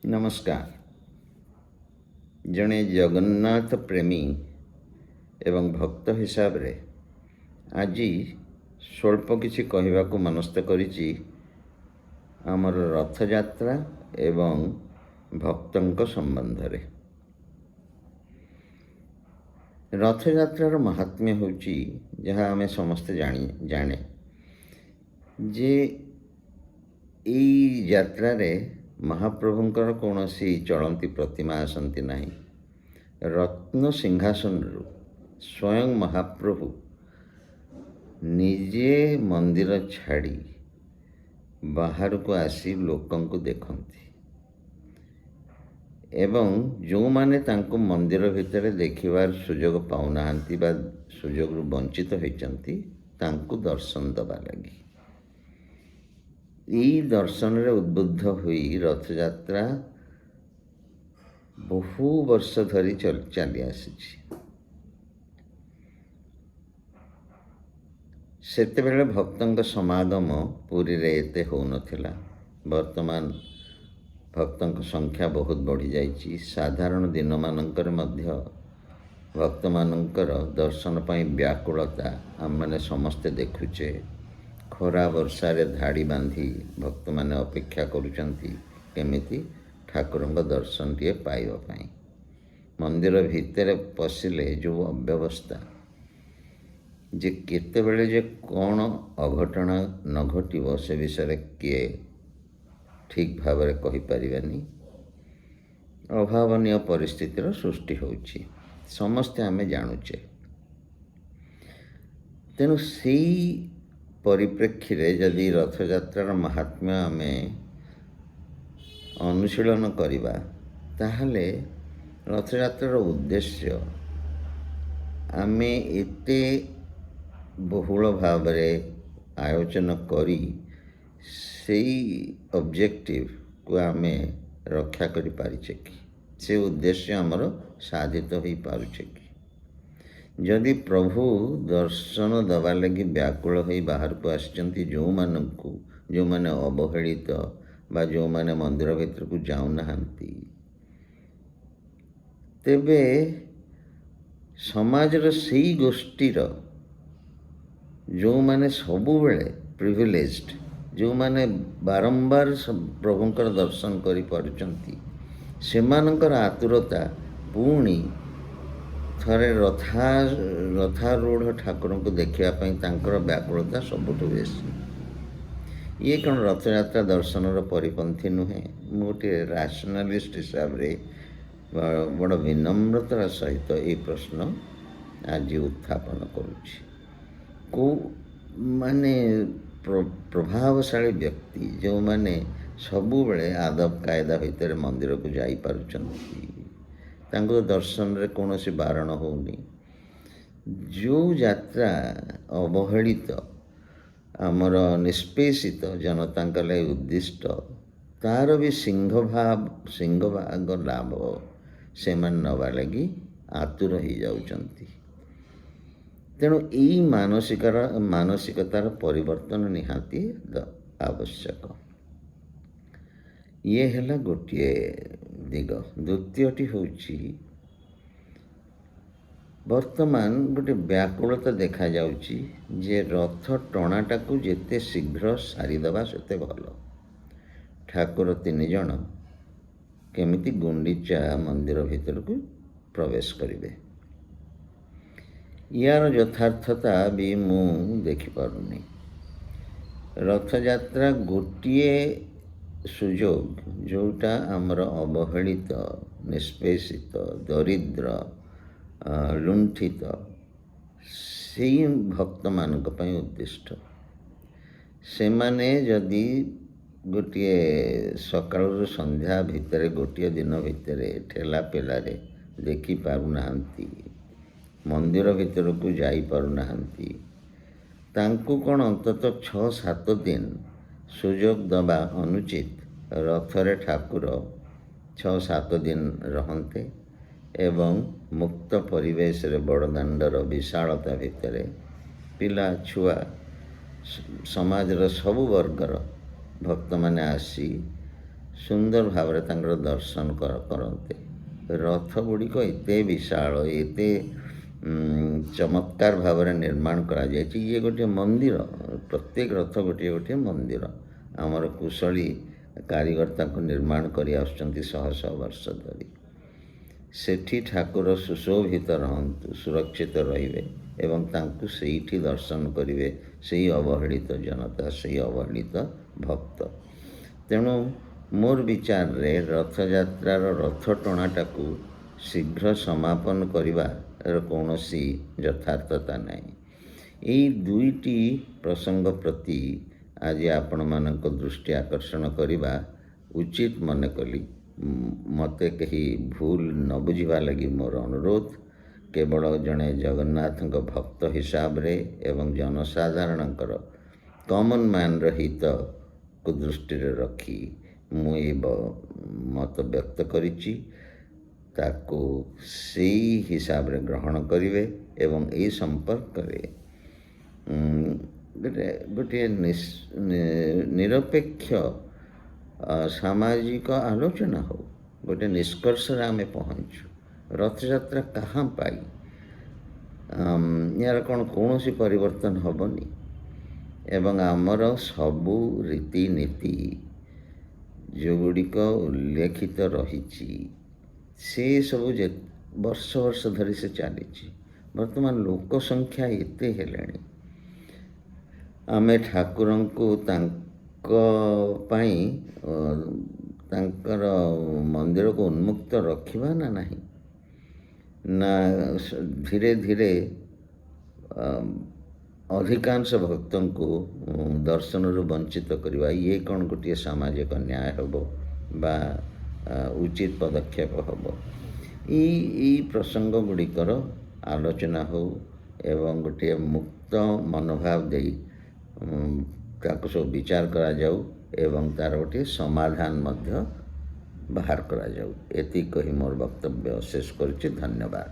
नमस्कार। जड़े जगन्नाथ प्रेमी एवं भक्त हिसाब रे आज स्वल्प किसी कहवाक मनस्थ करिछि आमर रथ यात्रा एवं भक्तों संबंध रे। रथ यात्रार महात्म्य होची जहाँ आमे समस्ते जाने जे ई यात्रा रे महाप्रभुंकर कौन सी चलती प्रतिमा आसती नहीं। रत्न सिंहासन स्वयं महाप्रभु निजे मंदिर छाड़ी बाहर को आसी लोकं को देखती एवं जो माने तांको मंदिर भितर देखिबार सुजोग पाउना बा सुजोग वंचित होइचंती तांको दर्शन दबा लगी। ई दर्शन रे उद्बुद्ध हुई रथ यात्रा बहु वर्ष धरी चली आसी। सेतेबेले भक्तों समागम पुरी रे एते हो नथिला। वर्तमान भक्तों संख्या बहुत बढ़ी जाइछि। साधारण दिन मानकर मध्य भक्त मानकर दर्शन पाई व्याकुलता आम माने समस्ते देखुचे। खरा वर्षारे धाड़ी बांधी भक्त माने अपेक्षा करुचंती केमिति ठाकुरंग दर्शन टे पाइबा पाई। मंदिर भितर पशिले जो अव्यवस्था जे केतेबेले जे कौन अघटन न घटिबो से विषय किए ठीक भाव में कहि परिबानी। अभावनीय परिस्थितिर सृष्टि होउछि समस्ते आमे जानुचे। तेणु से परिप्रेक्षी रे जदि रथ यात्रार महात्म्य आमे अनुशीलन करिबा ताहले रथ यात्रार उद्देश्य आमे एते बहुल भाव आयोजन करी सेई ऑब्जेक्टिव को आमे रक्षा करि पारिछे कि से उद्देश्य आमर साधित हो पारुछे कि। जदि प्रभु दर्शन दबा लगी व्याकुल हो बाहर को आसिचंती जो माने अवहेलित बा जो माने मंदिर भीतर को जाऊ नाहांती तेबे समाजर सेई गोष्ठीर जो माने सबु बेले प्रिविलेज्ड जो माने बारंबार प्रभुंकर दर्शन करि पारुचंती सेमानंकर आतुरता पुणी थरे रथारूढ़ ठाकुर को देखापी तांकर व्याकुलता सबुठु बेसी। ये कौन रथ यात्रा दर्शनर परिपंथी नुहे। मोटे राशनालिस्ट हिसाब रे बड़ विनम्रतार सहित ये प्रश्न आज उत्थापन करुछि। को माने प्रभावशाली व्यक्ति जो माने सबु बेले आदब कायदा भितर मंदिर को जाई पारुचंती तांको दर्शन रे कौन सी बारण होनी। जो यात्रा अवहेलित आमर निष्पेषित जनता लगी उद्दिष्ट तार भी सिंहभाग लाभ से नवा लगी आतुर हो जाउचंती। तेणु यही मानसिकतार परिवर्तन निहाती आवश्यक। ये है गोटे दिग। द्वितीयटी होची वर्तमान गोटे व्याकुलता देखा जाउची जे रथ टणाटा को जेते शीघ्र सारीदबा सेते भल। ठाकुर 3 जन केमिति गुंडीचा मंदिर भीतर को प्रवेश करिवे यार यथार्थता भी मु देखि पारुनी। रथ यात्रा गोटे सुजोग जोटा आमर अवहेलित निष्पेषित दरिद्र लुंठित से भक्त मानक पई उद्दिष्ट। से माने जदि गोटे सकाळु संध्या भितर गोटे दिन भितर ठेला पेलारे देखि पारुनाहांती मंदिर भीतर को जाई पारुनाहांती तांको कौन अंततः 6-7 दिन सुजोग दबा अनुचित। रथरे ठाकुर 6-7 दिन रहंते एवं मुक्त परिवेश रे बड़दाण्डर विशालता भितर पिला छुआ समाजर सबु वर्गर भक्त माने आसी ସୁନ୍ଦର ଭାବରେ ତାଙ୍କର ଦର୍ଶନ କରନ୍ତେ। ରଥ ଗୁଡ଼ିକ ଏତେ ବିଶାଳ, ଏତେ ଚମତ୍କାର ଭାବରେ ନିର୍ମାଣ କରାଯାଇଛି। ଇଏ ଗୋଟିଏ ମନ୍ଦିର, ପ୍ରତ୍ୟେକ ରଥ ଗୋଟିଏ ଗୋଟିଏ ମନ୍ଦିର। ଆମର କୁଶଳୀ କାରିଗର ତାକୁ ନିର୍ମାଣ କରି ଆସୁଛନ୍ତି ଶହ ଶହ ବର୍ଷ ଧରି। ସେଠି ଠାକୁର ସୁଶୋଭିତ ରହନ୍ତୁ, ସୁରକ୍ଷିତ ରହିବେ ଏବଂ ତାଙ୍କୁ ସେଇଠି ଦର୍ଶନ କରିବେ ସେଇ ଅବହେଳିତ ଜନତା, ସେଇ ଅବହେଳିତ ଭକ୍ତ। ତେଣୁ ମୋର ବିଚାରରେ ରଥଯାତ୍ରାର ରଥ ଟଣାଟାକୁ ଶୀଘ୍ର ସମାପନ କରିବାର କୌଣସି ଯଥାର୍ଥତା ନାହିଁ। ଏଇ ଦୁଇଟି ପ୍ରସଙ୍ଗ ପ୍ରତି ଆଜି ଆପଣମାନଙ୍କ ଦୃଷ୍ଟି ଆକର୍ଷଣ କରିବା ଉଚିତ ମନେ କଲି। ମୋତେ କେହି ଭୁଲ ନ ବୁଝିବା ଲାଗି ମୋର ଅନୁରୋଧ। କେବଳ ଜଣେ ଜଗନ୍ନାଥଙ୍କ ଭକ୍ତ ହିସାବରେ ଏବଂ ଜନସାଧାରଣଙ୍କର କମନ୍ ମ୍ୟାନ୍ର ହିତକୁ ଦୃଷ୍ଟିରେ ରଖି ମୁଁ ଏ ମତ ବ୍ୟକ୍ତ କରିଛି। ତାକୁ ସେଇ ହିସାବରେ ଗ୍ରହଣ କରିବେ ଏବଂ ଏହି ସମ୍ପର୍କରେ ଗୋଟିଏ ନିରପେକ୍ଷ ସାମାଜିକ ଆଲୋଚନା ହେଉ, ଗୋଟିଏ ନିଷ୍କର୍ଷରେ ଆମେ ପହଞ୍ଚୁ। ରଥଯାତ୍ରା କାହା ପାଇଁ? ଏହାର କ'ଣ କୌଣସି ପରିବର୍ତ୍ତନ ହେବନି ଏବଂ ଆମର ସବୁ ରୀତିନୀତି ଯେଉଁଗୁଡ଼ିକ ଉଲ୍ଲେଖିତ ରହିଛି ସେସବୁ ବର୍ଷ ବର୍ଷ ଧରି ସେ ଚାଲିଛି। ବର୍ତ୍ତମାନ ଲୋକ ସଂଖ୍ୟା ଏତେ ହେଲେଣି, ଆମେ ଠାକୁରଙ୍କୁ ତାଙ୍କ ପାଇଁ ତାଙ୍କର ମନ୍ଦିରକୁ ଉନ୍ମୁକ୍ତ ରଖିବା ନା ନାହିଁ, ନା ଧୀରେ ଧୀରେ ଅଧିକାଂଶ ଭକ୍ତଙ୍କୁ ଦର୍ଶନରୁ ବଞ୍ଚିତ କରିବା? ଇଏ କ'ଣ ଗୋଟିଏ ସାମାଜିକ ନ୍ୟାୟ ହେବ ବା ଉଚିତ ପଦକ୍ଷେପ ହେବ? ଏଇ ପ୍ରସଙ୍ଗ ଗୁଡ଼ିକର ଆଲୋଚନା ହେଉ ଏବଂ ଗୋଟିଏ ମୁକ୍ତ ମନୋଭାବ ଦେଇ ତାକୁ ସବୁ ବିଚାର କରାଯାଉ ଏବଂ ତା'ର ଗୋଟିଏ ସମାଧାନ ମଧ୍ୟ ବାହାର କରାଯାଉ। ଏତିକି କହି ମୋର ବକ୍ତବ୍ୟ ଶେଷ କରୁଛି। ଧନ୍ୟବାଦ।